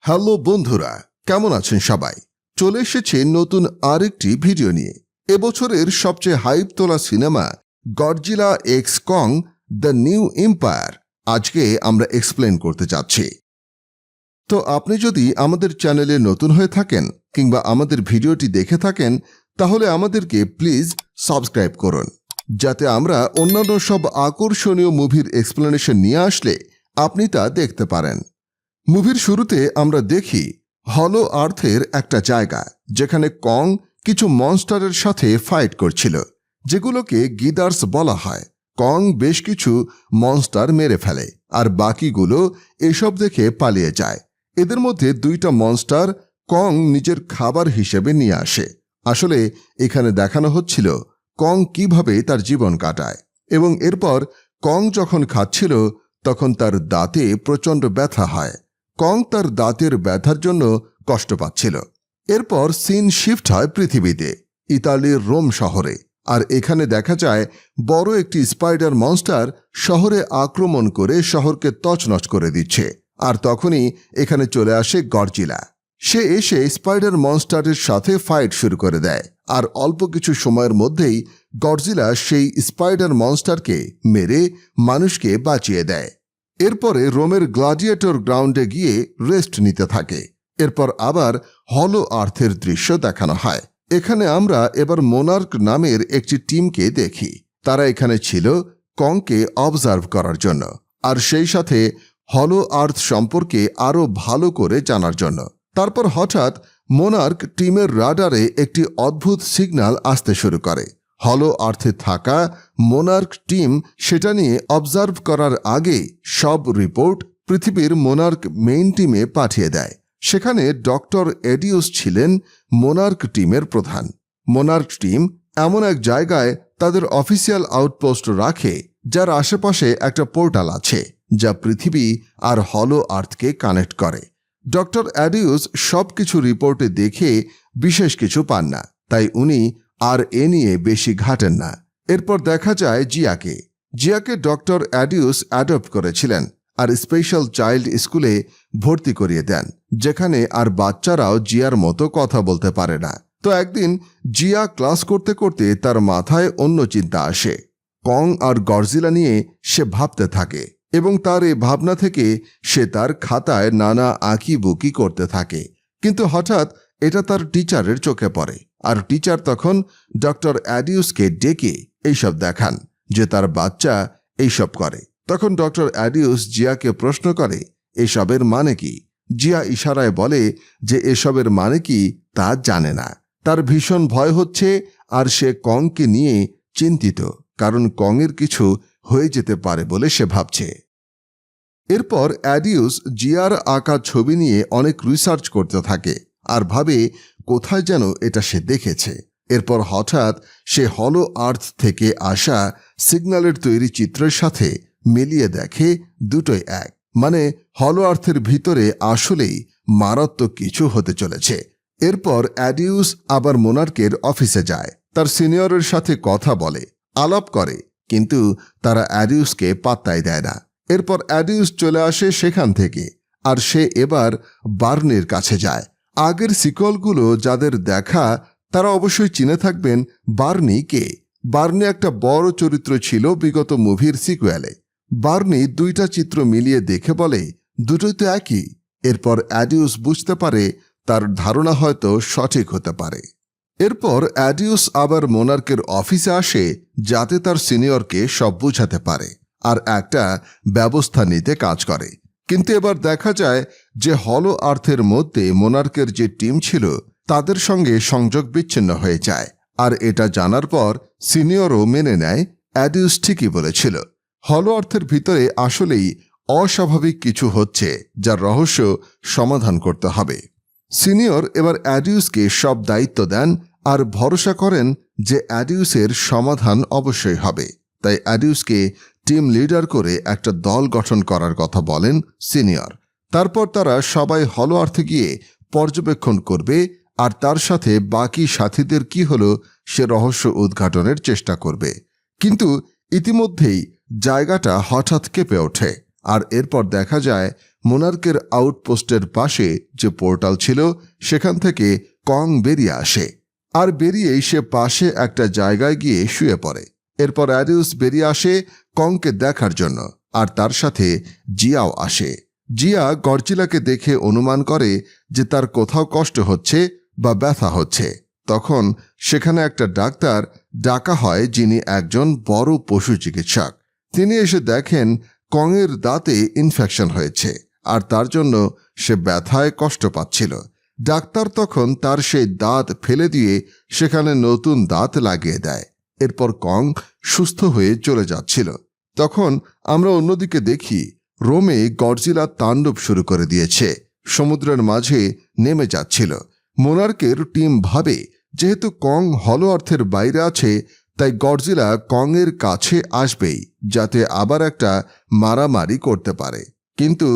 Hello বন্ধুরা, কেমন আছেন সবাই? চলে এসেছে নতুন আরেকটি ভিডিও নিয়ে। এবছরের সবচেয়ে হাইপ তোলা cinema Godzilla x Kong the new empire আজকে আমরা এক্সপ্লেন করতে যাচ্ছি। তো আপনি যদি আমাদের চ্যানেলে নতুন হয়ে থাকেন কিংবা আমাদের ভিডিওটি দেখে থাকেন তাহলে আমাদেরকে প্লিজ সাবস্ক্রাইব করুন, যাতে আমরা অন্যান্য সব আকর্ষণীয় মুভির এক্সপ্লেনেশন নিয়ে আসলে আপনি তা দেখতে পারেন। মুভির শুরুতে আমরা দেখি হলো আর্থের একটা জায়গা যেখানে কং কিছু মনস্টারের সাথে ফাইট করছিল, যেগুলোকে গিদার্স বলা হয়। কং বেশ কিছু মনস্টার মেরে ফেলে আর বাকিগুলো এসব দেখে পালিয়ে যায়। এদের মধ্যে দুইটা মনস্টার কং নিজের খাবার হিসেবে নিয়ে আসে। আসলে এখানে দেখানো হচ্ছিল কং কিভাবে তার জীবন কাটায়, এবং এরপর কং যখন খাচ্ছিল তখন তার দাঁতে প্রচণ্ড ব্যথা হয়। কং তার দাঁতের ব্যথার জন্য কষ্ট পাচ্ছিল। এরপর সিন শিফট হয় পৃথিবীতে, ইতালির রোম শহরে। আর এখানে দেখা যায় বড় একটি স্পাইডার মনস্টার শহরে আক্রমণ করে শহরকে তছনছ করে দিচ্ছে। আর তখনই এখানে চলে আসে গডজিলা। সে এসে স্পাইডার মনস্টারের সাথে ফাইট শুরু করে দেয়, আর অল্প কিছু সময়ের মধ্যেই গডজিলা সেই স্পাইডার মনস্টারকে মেরে মানুষকে বাঁচিয়ে দেয়। এরপরে রোমের গ্ল্যাডিয়েটর গ্রাউন্ডে গিয়ে রেস্ট নিতে থাকে। এরপর আবার হলো আর্থের দৃশ্য দেখানো হয়। এখানে আমরা এবার মোনার্ক নামের একটি টিমকে দেখি। তারা এখানে ছিল কংকে অবজার্ভ করার জন্য, আর সেই সাথে হলো আর্থ সম্পর্কে আরও ভালো করে জানার জন্য। তারপর হঠাৎ মোনার্ক টিমের রাডারে একটি অদ্ভুত সিগন্যাল আসতে শুরু করে। হলো আর্থে থাকা মোনার্ক টিম সেটা নিয়ে অবজার্ভ করার আগে সব রিপোর্ট পৃথিবীর মোনার্ক মেইন টিমে পাঠিয়ে দেয়। সেখানে ডক্টর এডিউস ছিলেন মোনার্ক টিমের প্রধান। মোনার্ক টিম এমন এক জায়গায় তাদের অফিসিয়াল আউটপোস্ট রাখে যার আশেপাশে একটা পোর্টাল আছে যা পৃথিবী আর হলো আর্থকে কানেক্ট করে। ডক্টর এডিউস সব কিছু রিপোর্টে দেখে বিশেষ কিছু পান না, তাই উনি আর এ নিয়ে বেশি ঘাটেন না। এরপর দেখা যায় জিয়াকে ডক্টর এডিউস অ্যাডপ্ট করেছিলেন আর স্পেশাল চাইল্ড স্কুলে ভর্তি করিয়ে দেন, যেখানে আর বাচ্চারাও জিয়ার মতো কথা বলতে পারে না। তো একদিন জিয়া ক্লাস করতে করতে তার মাথায় অন্য চিন্তা আসে। কং আর গডজিলা নিয়ে সে ভাবতে থাকে, এবং তার এই ভাবনা থেকে সে তার খাতায় নানা আঁকিবুকি করতে থাকে। কিন্তু হঠাৎ এটা তার টিচারের চোখে পড়ে, আর টিচার তখন ডক্টর এডিউসকে ডেকে এইসব দেখান যে তার বাচ্চা এইসব করে। তখন ডক্টর এডিউস জিয়াকে প্রশ্ন করে এসবের মানে কি। জিয়া ইশারায় বলে যে এসবের মানে কি তা জানে না। তার ভীষণ ভয় হচ্ছে, আর সে কংকে নিয়ে চিন্তিত, কারণ কংয়ের কিছু হয়ে যেতে পারে বলে সে ভাবছে। এরপর এডিউস জিয়ার আঁকা ছবি নিয়ে অনেক রিসার্চ করতে থাকে আর ভাবে কোথায় যেন এটা সে দেখেছে। এরপর হঠাৎ সে হলো আর্থ থেকে আসা সিগন্যালের তৈরি চিত্রের সাথে মিলিয়ে দেখে দুটোই এক, মানে হলো আর্থের ভিতরে আসলেই মারাত্মক কিছু হতে চলেছে। এরপর এডিউস আবার মোনার্কের অফিসে যায়, তার সিনিয়রের সাথে কথা বলে, আলাপ করে, কিন্তু তারা এডিউসকে পাত্তাই দেয় না। এরপর এডিউস চলে আসে সেখান থেকে, আর সে এবার বার্নির কাছে যায়। আগের সিকলগুলো যাদের দেখা তারা অবশ্যই চিনে থাকবেন বার্নি কে। বার্নি একটা বড় চরিত্র ছিল বিগত মুভির সিকুয়েলে। বার্নি দুইটা চিত্র মিলিয়ে দেখে বলে দুটোই তো একই। এরপর এডিউস বুঝতে পারে তার ধারণা হয়তো সঠিক হতে পারে। এরপর এডিউস আবার মোনার্কের অফিসে আসে যাতে তার সিনিয়রকে সব বুঝাতে পারে আর একটা ব্যবস্থা নিতে কাজ করে। কিন্তু এবার দেখা যায় যে হলো আর্থের মধ্যে মোনার্কের যে টিম ছিল তাদের সঙ্গে সংযোগ বিচ্ছিন্ন হয়ে যায়। আর এটা জানার পর সিনিয়রও মেনে নেয় এডিউস ঠিকই বলেছিল। হলো আর্থের ভিতরে আসলেই অস্বাভাবিক কিছু হচ্ছে, যার রহস্য সমাধান করতে হবে। সিনিয়র এবার এডিউসকে সব দায়িত্ব দেন আর ভরসা করেন যে এডিউসের সমাধান অবশ্যই হবে। তাই এডিউসকে টিম লিডার করে একটা দল গঠন করার কথা বলেন সিনিয়র। তারপর তারা সবাই হলো আর্থে গিয়ে পর্যবেক্ষণ করবে আর তার সাথে বাকি সাথীদের কি হলো সে রহস্য উদ্ঘাটনের চেষ্টা করবে। কিন্তু ইতিমধ্যেই জায়গাটা হঠাৎ কেঁপে ওঠে, আর এরপর দেখা যায় মোনার্কের আউটপোস্টের পাশে যে পোর্টাল ছিল সেখান থেকে কং বেরিয়ে আসে, আর বেরিয়েই সে পাশে একটা জায়গায় গিয়ে শুয়ে পড়ে। এরপর অ্যাডিউস বেরিয়ে আসে কংকে দেখার জন্য, আর তার সাথে জিয়াও আসে। জিয়া গডজিলাকে দেখে অনুমান করে যে তার কোথাও কষ্ট হচ্ছে বা ব্যথা হচ্ছে। তখন সেখানে একটা ডাক্তার ডাকা হয়, যিনি একজন বড় পশু চিকিৎসক। তিনি এসে দেখেন কংয়ের দাঁতে ইনফেকশন হয়েছে, আর তার জন্য সে ব্যথায় কষ্ট পাচ্ছিল। ডাক্তার তখন তার সেই দাঁত ফেলে দিয়ে সেখানে নতুন দাঁত লাগিয়ে দেয়। এরপর কং সুস্থ হয়ে চলে যাচ্ছিল। তখন আমরা অন্যদিকে দেখি রোমে গডজিলা তাণ্ডব শুরু করে দিয়েছে, সমুদ্রের মাঝে নেমে যাচ্ছিল। মোনার্কের টিম ভাবে যেহেতু কং হলো আর্থের বাইরে আছে, তাই গডজিলা কংয়ের কাছে আসবেই, যাতে আবার একটা মারামারি করতে পারে। কিন্তু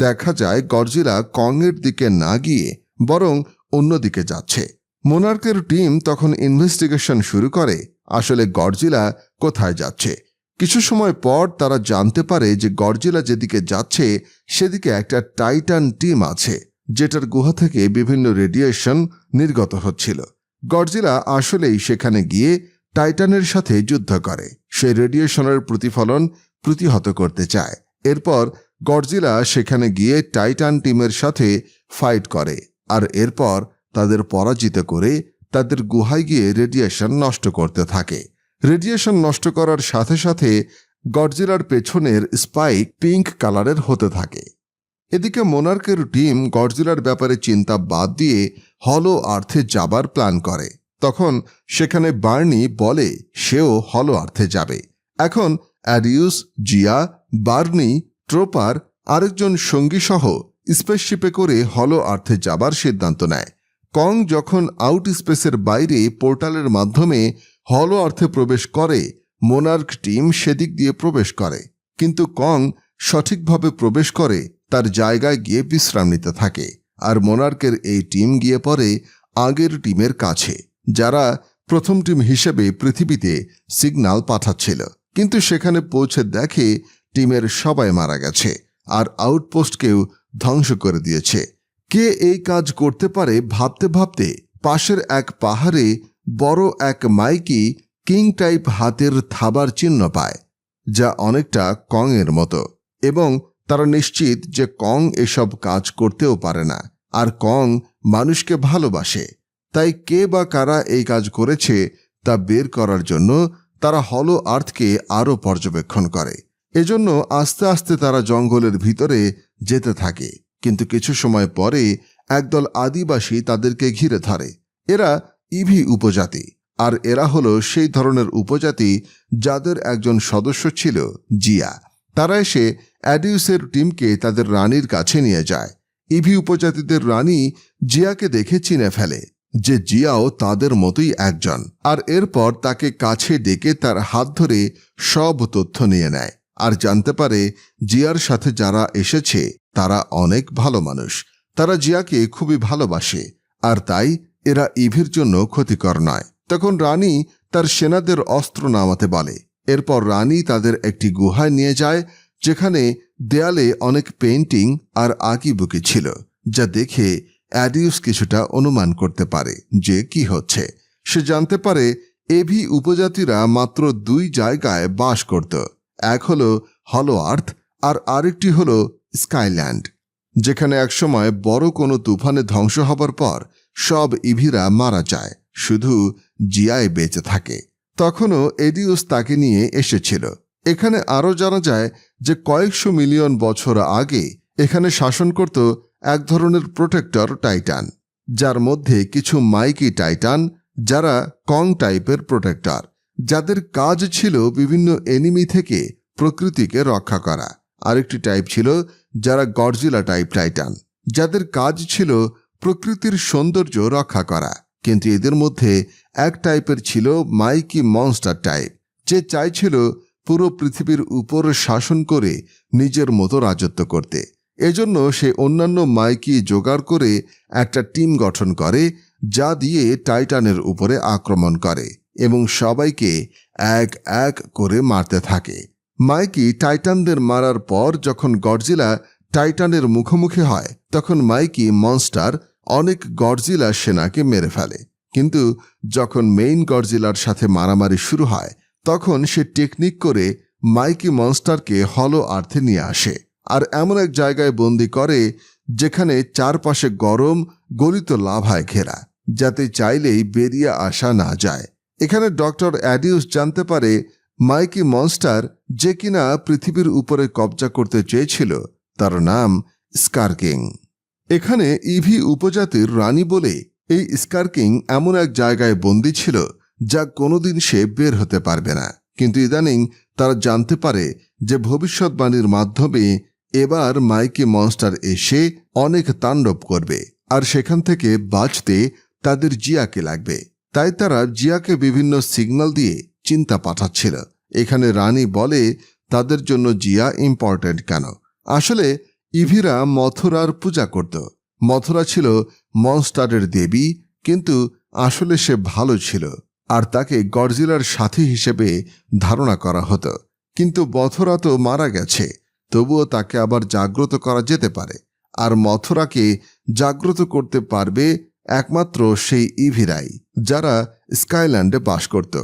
দেখা যায় গডজিলা কংয়ের দিকে না গিয়ে বরং অন্যদিকে যাচ্ছে। মোনার্কের টিম তখন ইনভেস্টিগেশন শুরু করে আসলে গডজিলা কোথায় যাচ্ছে। কিছু সময় পর তারা জানতে পারে যে গডজিলা যেদিকে যাচ্ছে সেদিকে একটা টাইটান টিম আছে, যেটার গুহা থেকে বিভিন্ন রেডিয়েশন নির্গত হচ্ছিল। গডজিলা আসলেই সেখানে গিয়ে টাইটানের সাথে যুদ্ধ করে, সেই রেডিয়েশনের প্রতিফলন প্রতিহত করতে চায়। এরপর গডজিলা সেখানে গিয়ে টাইটান টিমের সাথে ফাইট করে, আর এরপর তাদের পরাজিত করে তাদের গুহায় গিয়ে রেডিয়েশন নষ্ট করতে থাকে। রেডিয়েশন নষ্ট করার সাথে সাথে গডজিলার পেছনের স্পাইক পিঙ্ক কালারের হতে থাকে। এদিকে মোনার্কের টিম গডজিলার ব্যাপারে চিন্তা বাদ দিয়ে হলো আর্থে যাবার প্ল্যান করে। তখন সেখানে বার্নি বলে সেও হলো আর্থে যাবে। এখন অ্যাডিউস, জিয়া, বার্নি, ট্রোপার আরেকজন সঙ্গী সহ স্পেসশিপে করে হলো আর্থে যাবার সিদ্ধান্ত নেয়। কং যখন আউট স্পেসের বাইরে পোর্টালের মাধ্যমে হলো আর্থে প্রবেশ করে, মোনার্ক টিম সেদিক দিয়ে প্রবেশ করে, কিন্তু কং সঠিকভাবে প্রবেশ করে তার জায়গায় গিয়ে বিশ্রাম নিতে থাকে। আর মোনার্কের এই টিম গিয়ে পড়ে আগের টিমের কাছে, যারা প্রথম টিম হিসেবে পৃথিবীতে সিগন্যাল পাঠাচ্ছিল। কিন্তু সেখানে পৌঁছে দেখে টিমের সবাই মারা গেছে, আর আউটপোস্টকেও ধ্বংস করে দিয়েছে। কে এই কাজ করতে পারে ভাবতে ভাবতে পাশের এক পাহাড়ে বড় এক মাইকি কিং টাইপ হাতের থাবার চিহ্ন পায়, যা অনেকটা কংয়ের মতো, এবং তারা নিশ্চিত যে কং এসব কাজ করতেও পারে না, আর কং মানুষকে ভালোবাসে। তাই কে বা কারা এই কাজ করেছে তা বের করার জন্য তারা হলো আর্থকে আরও পর্যবেক্ষণ করে। এজন্য আস্তে আস্তে তারা জঙ্গলের ভিতরে যেতে থাকে। কিন্তু কিছু সময় পরে একদল আদিবাসী তাদেরকে ঘিরে ধরে। এরা ইভি উপজাতি, আর এরা হলো সেই ধরনের উপজাতি যাদের একজন সদস্য ছিল জিয়া। তারা এসে অ্যাডিউসের টিমকে তাদের রানীর কাছে নিয়ে যায়। ইভি উপজাতিদের রানী জিয়াকে দেখে চিনে ফেলে যে জিয়াও তাদের মতোই একজন, আর এরপর তাকে কাছে ডেকে তার হাত ধরে সব তথ্য নিয়ে নেয়, আর জানতে পারে জিয়ার সাথে যারা এসেছে তারা অনেক ভালো মানুষ। তারা জিয়াকে খুবই ভালোবাসে, আর তাই এরা ইভির জন্য ক্ষতিকর নয়। তখন রানী তার সেনাদের অস্ত্র নামাতে বলে। এরপর রানী তাদের একটি গুহায় নিয়ে যায়, যেখানে দেয়ালে অনেক পেইন্টিং আর আঁকিবুকি ছিল, যা দেখে অ্যাডিউস কিছুটা অনুমান করতে পারে যে কি হচ্ছে। সে জানতে পারে এভি উপজাতিরা মাত্র দুই জায়গায় বাস করত, এক হলো হলো আর্থ আর আরেকটি হলো স্কাইল্যান্ড, যেখানে একসময় বড় কোনো তুফানে ধ্বংস হবার পর সব ইভিরা মারা যায়, শুধু জিয়ায় বেঁচে থাকে। তখনও এডিউস তাকে নিয়ে এসেছিল। এখানে আরও জানা যায় যে কয়েকশো মিলিয়ন বছর আগে এখানে শাসন করত এক ধরনের প্রোটেক্টর টাইটান, যার মধ্যে কিছু মাইকি টাইটান যারা কং টাইপের প্রোটেক্টর, যাদের কাজ ছিল বিভিন্ন এনিমি থেকে প্রকৃতিকে রক্ষা করা। আরেকটি টাইপ ছিল যারা গডজিলা টাইপ টাইটান, যাদের কাজ ছিল প্রকৃতির সৌন্দর্য রক্ষা করা। কিন্তু এদের মধ্যে এক টাইপের ছিল মাইকি মনস্টার টাইপ, যে চাইছিল পুরো পৃথিবীর উপর শাসন করে নিজের মতো রাজত্ব করতে। এজন্য সে অন্যান্য মাইকি জোগাড় করে একটা টিম গঠন করে, যা দিয়ে টাইটানের উপরে আক্রমণ করে এবং সবাইকে এক এক করে মারতে থাকে। মাইকি টাইটানদের মারার পর যখন গডজিলা টাইটানের মুখোমুখি হয় তখন মাইকি মনস্টার অনেক গডজিলা সেনাকে মেরে ফেলে। কিন্তু যখন মেইন গডজিলার সাথে মারামারি শুরু হয় তখন সে টেকনিক করে মাইকি মনস্টারকে হলো আর্থে নিয়ে আসে আর এমন এক জায়গায় বন্দি করে যেখানে চারপাশে গরম গলিত লাভায় ঘেরা, যাতে চাইলেই বেরিয়ে আসা না যায়। এখানে ডক্টর অ্যাডিউস জানতে পারে মাইকি মনস্টার যে কিনা পৃথিবীর উপরে কবজা করতে চেয়েছিল তার নাম স্কারকিং। এখানে ইভি উপজাতির রানী বলে এই স্কারকিং এমন এক জায়গায় বন্দী ছিল যা কোনোদিন সে বের হতে পারবে না। কিন্তু ইদানিং তারা জানতে পারে যে ভবিষ্যৎবাণীর মাধ্যমে এবার মাইকি মনস্টার এসে অনেক তাণ্ডব করবে আর সেখান থেকে বাঁচতে তাদের জিয়াকে লাগবে। তাই তারা জিয়াকে বিভিন্ন সিগন্যাল দিয়ে চিন্তা পাঠাচ্ছিল। এখানে রানী বলে তাদের জন্য জিয়া ইম্পর্ট্যান্ট কেন। আসলে ইভিরা মথুরার পূজা করত। মথুরা ছিল মনস্টারের দেবী, কিন্তু আসলে সে ভালো ছিল আর তাকে গডজিলার সাথী হিসেবে ধারণা করা হতো। কিন্তু মথুরা তো মারা গেছে, তবুও তাকে আবার জাগ্রত করা যেতে পারে। আর মথুরাকে জাগ্রত করতে পারবে একমাত্র সেই ইভিরাই যারা স্কাইল্যান্ডে বাস করত।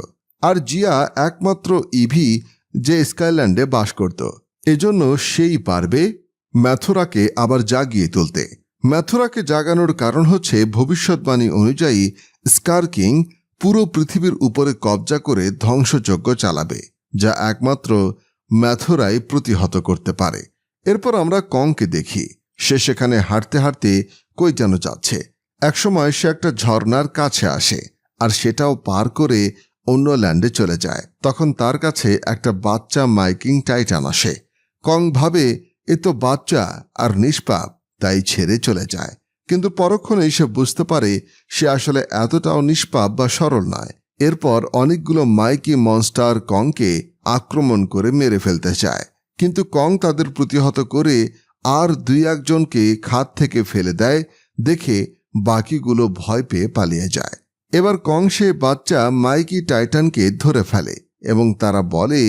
আর জিয়া একমাত্র ইভি যে স্কাইল্যান্ডে বাস করত, এজন্য সেই পারবে ম্যাথুরাকে আবার জাগিয়ে তুলতে। ম্যাথুরাকে জাগানোর কারণ হচ্ছে ভবিষ্যৎবাণী অনুযায়ী স্কারকিং পুরো পৃথিবীর উপরে কবজা করে ধ্বংসযজ্ঞ চালাবে, যা একমাত্র ম্যাথুরাই প্রতিহত করতে পারে। এরপর আমরা কংকে দেখি। সে সেখানে হাঁটতে হাঁটতে কই যেন যাচ্ছে। একসময় সে একটা ঝর্ণার কাছে আসে আর সেটাও পার করে অন্য ল্যান্ডে চলে যায়। তখন তার কাছে একটা বাচ্চা মাইকিং টাইটান আসে। কং ভাবে এ তো বাচ্চা আর নিষ্পাপ, তাই ছেড়ে চলে যায়। কিন্তু পরক্ষণেই সে বুঝতে পারে সে আসলে এতটাও নিষ্পাপ বা সরল নয়। এরপর অনেকগুলো মাইকি মনস্টার কংকে আক্রমণ করে মেরে ফেলতে চায়, কিন্তু কং তাদের প্রতিহত করে আর 2-1 জনকে খাদ থেকে ফেলে দেয়। দেখে বাকিগুলো ভয় পেয়ে পালিয়ে যায়। এবার কং সে বাচ্চা মাইকি টাইটানকে ধরে ফেলে এবং তারা বলে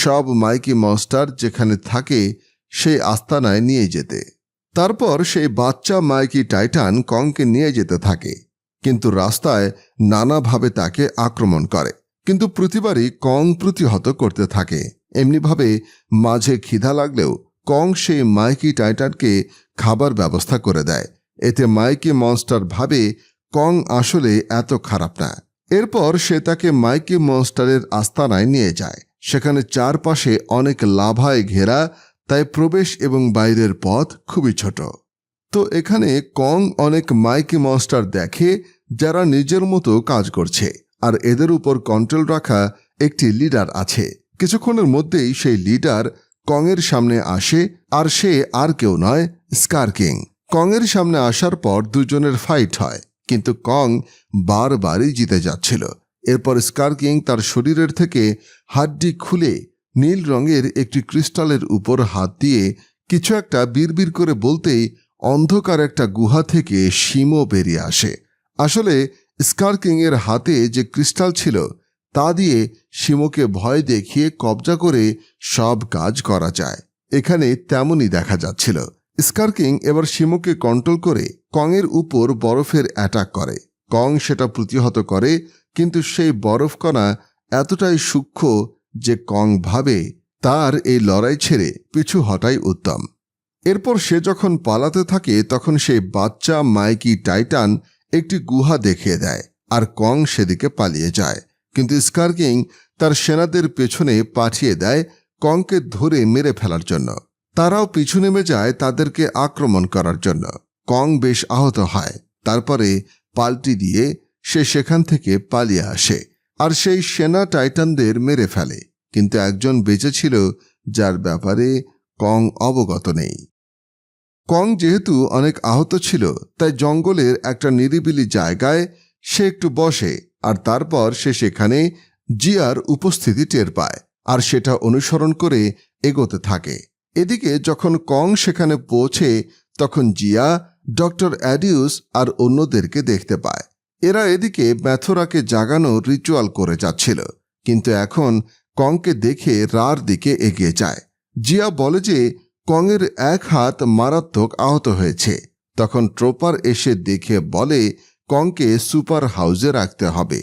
সব মাইকি মনস্টার যেখানে থাকে সেই আস্তানায় নিয়ে যেতে। তারপর সেই বাচ্চা মাইকি টাইটান কংকে নিয়ে যেতে থাকে, কিন্তু রাস্তায় নানাভাবে তাকে আক্রমণ করে। কিন্তু প্রতিবারই কং প্রতিহত করতে থাকে। এমনিভাবে মাঝে খিদা লাগলেও কং সেই মাইকি টাইটানকে খাবার ব্যবস্থা করে দেয়। এতে মাইকি মনস্টার ভাবে কং আসলে এত খারাপ না। এরপর সে তাকে মাইকি মনস্টারের আস্তানায় নিয়ে যায়। সেখানে চারপাশে অনেক লাভায় ঘেরা, তাই প্রবেশ এবং বাইরের পথ খুবই ছোট। তো এখানে কং অনেক মাইকি মনস্টার দেখে যারা নিজের মতো কাজ করছে আর এদের উপর কন্ট্রোল রাখা একটি লিডার আছে। কিছুক্ষণের মধ্যেই সেই লিডার কংয়ের সামনে আসে আর সে আর কেউ নয়, স্কারকিং। কংয়ের সামনে আসার পর দুজনের ফাইট হয়, কিন্তু কং বারবারই জিতে যাচ্ছিল। এরপর স্কারকিং তার শরীরের থেকে হাড্ডি খুলে নীল রঙের একটি ক্রিস্টালের উপর হাত দিয়ে কিছু একটা বিড়বিড় করে বলতেই অন্ধকার একটা গুহা থেকে শিমো বেরিয়ে আসে। আসলে স্কারকিংয়ের হাতে যে ক্রিস্টাল ছিল তা দিয়ে শিমোকে ভয় দেখিয়ে কবজা করে সব কাজ করা যায়। এখানে তেমনই দেখা যাচ্ছিল। স্কারকিং এবার শিমোকে কন্ট্রোল করে কংয়ের উপর বরফের অ্যাটাক করে। কং সেটা প্রতিহত করে, কিন্তু সেই বরফকণা এতটাই সূক্ষ্ম যে কং ভাবে তার এই লড়াই ছেড়ে পিছু হটাই উত্তম। এরপর সে যখন পালাতে থাকে তখন সেই বাচ্চা মাইকি টাইটান একটি গুহা দেখিয়ে দেয় আর কং সেদিকে পালিয়ে যায়। কিন্তু স্কারকিং তার সেনাদের পেছনে পাঠিয়ে দেয় কংকে ধরে মেরে ফেলার জন্য। তারাও পিছু নেমে যায় তাদেরকে আক্রমণ করার জন্য। কং বেশ আহত হয়। তারপরে পাল্টি দিয়ে সে সেখান থেকে পালিয়ে আসে আর সেই সেনা টাইটানদের মেরে ফেলে। কিন্তু একজন বেঁচে ছিল যার ব্যাপারে কং অবগত নেই। কং যেহেতু অনেক আহত ছিল তাই জঙ্গলের একটা নিরিবিলি জায়গায় সে একটু বসে আর তারপর সে সেখানে জিয়ার উপস্থিতি টের পায় আর সেটা অনুসরণ করে এগোতে থাকে। এদিকে যখন কং সেখানে পৌঁছে তখন জিয়া ডক্টর অ্যাডিউস আর অন্যদেরকে দেখতে পায়। এরা এদিকে ম্যাথুরাকে জাগানোর রিচুয়াল করে যাচ্ছিল, কিন্তু এখন কংকে দেখে রার দিকে এগিয়ে যায়। জিয়া বলে যে কংয়ের এক হাত মারাত্মক আহত হয়েছে। তখন ট্রপার এসে দেখে বলে কংকে সুপার হাউসে রাখতে হবে।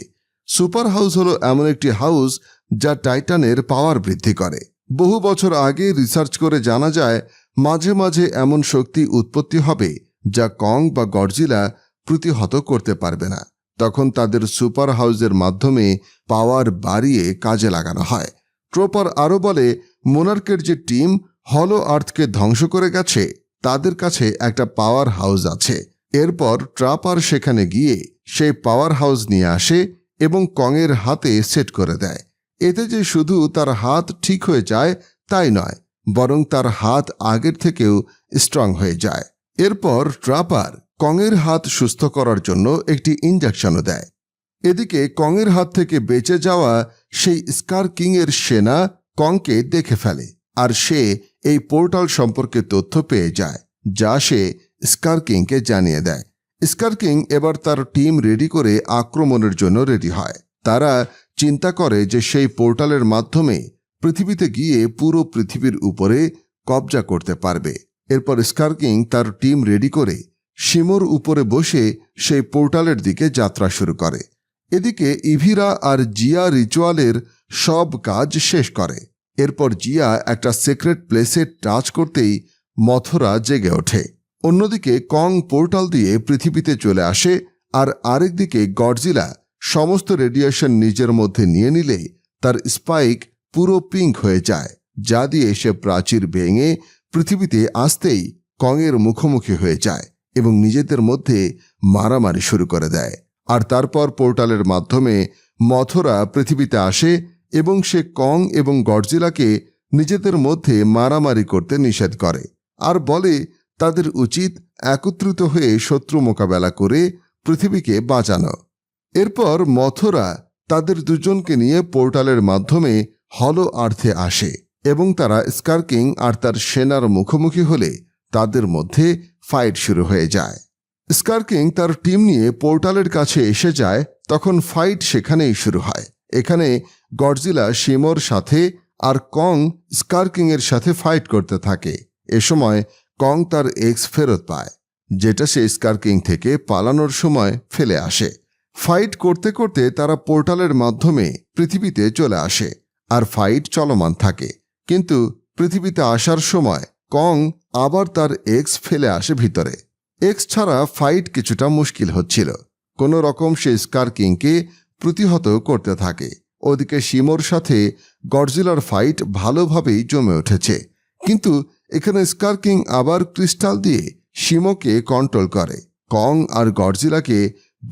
সুপার হাউস হলো এমন একটি হাউস যা টাইটানের পাওয়ার বৃদ্ধি করে। বহু বছর আগে রিসার্চ করে জানা যায় মাঝে মাঝে এমন শক্তি উৎপত্তি হবে যা কং বা গডজিলা প্রতিহত করতে পারবে না। তখন তাদের সুপার হাউসের মাধ্যমে পাওয়ার বাড়িয়ে কাজে লাগানো হয়। ট্রপার আরও বলে মোনার্কের যে টিম হলো আর্থকে ধ্বংস করে গেছে তাদের কাছে একটা পাওয়ার হাউস আছে। এরপর ট্রাপার সেখানে গিয়ে সেই পাওয়ার হাউস নিয়ে আসে এবং কংয়ের হাতে সেট করে দেয়। এতে যে শুধু তার হাত ঠিক হয়ে যায় তাই নয়, বরং তার হাত আগের থেকেও স্ট্রং হয়ে যায়। এরপর ট্রাপার কংয়ের হাত সুস্থ করার জন্য একটি ইঞ্জেকশনও দেয়। এদিকে কংয়ের হাত থেকে বেঁচে যাওয়া সেই স্কার কিংয়ের সেনা কংকে দেখে ফেলে, আর সে এই পোর্টাল সম্পর্কে তথ্য পেয়ে যায়, যা সে স্কার কিংকে জানিয়ে দেয়। স্কার কিং এবার তার টিম রেডি করে আক্রমণের জন্য রেডি হয়। তারা চিন্তা করে যে সেই পোর্টালের মাধ্যমে পৃথিবীতে গিয়ে পুরো পৃথিবীর উপরে কবজা করতে পারবে। এরপর স্কার কিং তার টিম রেডি করে শিমোর উপরে বসে সেই পোর্টালের দিকে যাত্রা শুরু করে। এদিকে ইভিরা আর জিয়া রিচুয়ালের সব কাজ শেষ করে। এরপর জিয়া একটা সিক্রেট প্লেসে টাচ করতেই মথুরা জেগে ওঠে। অন্যদিকে কং পোর্টাল দিয়ে পৃথিবীতে চলে আসে, আর আরেকদিকে গডজিলা সমস্ত রেডিয়েশন নিজের মধ্যে নিয়ে নিলে তার স্পাইক পুরো পিঙ্ক হয়ে যায়, যা দিয়ে সে প্রাচীর ভেঙে পৃথিবীতে আসতেই কংয়ের মুখোমুখি হয়ে যায় এবং নিজেদের মধ্যে মারামারি শুরু করে দেয়। আর তারপর পোর্টালের মাধ্যমে মথুরা পৃথিবীতে আসে এবং সে কং এবং গডজিলাকে নিজেদের মধ্যে মারামারি করতে নিষেধ করে, আর বলে তাদের উচিত একত্রিত হয়ে শত্রু মোকাবেলা করে পৃথিবীকে বাঁচানো। এরপর মথুরা তাদের দুজনকে নিয়ে পোর্টালের মাধ্যমে হলো আর্থে আসে এবং তারা স্কার কিং আর তার সেনার মুখোমুখি হলে তাদের মধ্যে ফাইট শুরু হয়ে যায়। স্কার কিং তার টিম নিয়ে পোর্টালের কাছে এসে যায়, তখন ফাইট সেখানেই শুরু হয়। এখানে গডজিলা শিমোর সাথে আর কং স্কার কিংয়ের সাথে ফাইট করতে থাকে। এ সময় কং তার এক্স ফেরত পায়, যেটা সে স্কার কিং থেকে পালানোর সময় ফেলে আসে। ফাইট করতে করতে তারা পোর্টালের মাধ্যমে পৃথিবীতে চলে আসে, আর ফাইট চলমান থাকে। কিন্তু পৃথিবীতে আসার সময় কং আবার তার এক্স ফেলে আসে ভিতরে। এক্স ছাড়া ফাইট কিছুটা মুশকিল হচ্ছিল। কোনো রকম সে স্কার কিংকে প্রতিহত করতে থাকে। ওদিকে শিমোর সাথে গডজিলার ফাইট ভালোভাবেই জমে উঠেছে, কিন্তু এখানে স্কার কিং আবার ক্রিস্টাল দিয়ে শিমোকে কন্ট্রোল করে। কং আর গডজিলাকে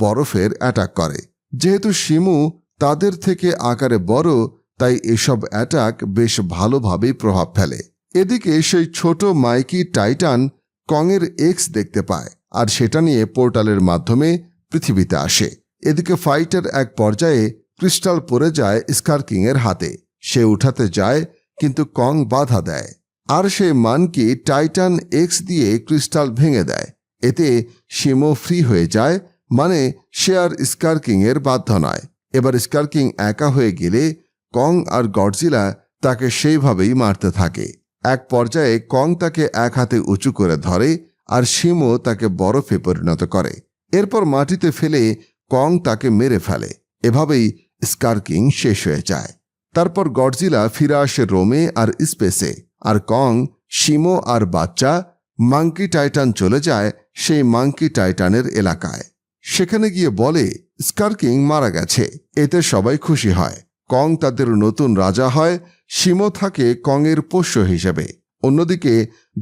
বরফের অ্যাটাক করে। যেহেতু শিমু তাদের থেকে আকারে বড়, তাই এসব অ্যাটাক বেশ ভালোভাবেই প্রভাব ফেলে। এদিকে সেই ছোট মাইকি টাইটান কংয়ের এক্স দেখতে পায়, আর সেটা নিয়ে পোর্টালের মাধ্যমে পৃথিবীতে আসে। এদিকে ফাইটের এক পর্যায়ে ক্রিস্টাল পড়ে যায় স্কার কিংয়ের হাতে। সে উঠাতে যায়, কিন্তু কং বাধা দেয়, আর সে মানকি টাইটান এক্স দিয়ে ক্রিস্টাল ভেঙে দেয়। এতে শিমো ফ্রি হয়ে যায়, মানে সে আর স্কার কিংয়ের বাধ্য নয়। এবার স্কার কিং একা হয়ে গেলে কং আর গডজিলা তাকে সেইভাবেই মারতে থাকে। এক পর্যায়ে কং তাকে এক হাতে উঁচু করে ধরে, আর শিমো তাকে বরফে পরিণত করে। এরপর মাটিতে ফেলে কং তাকে মেরে ফেলে। এভাবেই স্কার কিং শেষ হয়ে যায়। তারপর গডজিলা ফিরে আসে রোমে আর স্পেসে, আর কং, শিমো আর বাচ্চা মাঙ্কি টাইটান চলে যায় সেই মাঙ্কি টাইটানের এলাকায়। সেখানে গিয়ে বলে স্কার কিং মারা গেছে। এতে সবাই খুশি হয়। কং তাদের নতুন রাজা হয়। শিমো থাকে কংয়ের পোষ্য হিসেবে। অন্যদিকে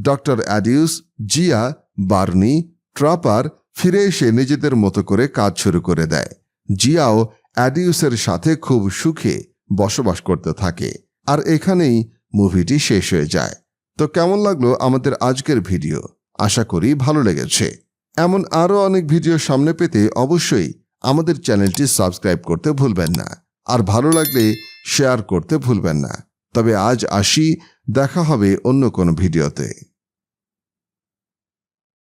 ডক্টর অ্যাডিউস, জিয়া, বার্নি, ট্রাপার ফিরে এসে নিজেদের মতো করে কাজ শুরু করে দেয়। জিয়াও অ্যাডিউসের সাথে খুব সুখে বসবাস করতে থাকে। আর এখানেই মুভিটি শেষ হয়ে যায়। তো কেমন লাগলো আমাদের আজকের ভিডিও? আশা করি ভালো লেগেছে। এমন আরও অনেক ভিডিও সামনে পেতে অবশ্যই আমাদের চ্যানেলটি সাবস্ক্রাইব করতে ভুলবেন না, আর ভালো লাগলে শেয়ার করতে ভুলবেন না। তবে আজ আসি, দেখা হবে অন্য কোনো ভিডিওতে।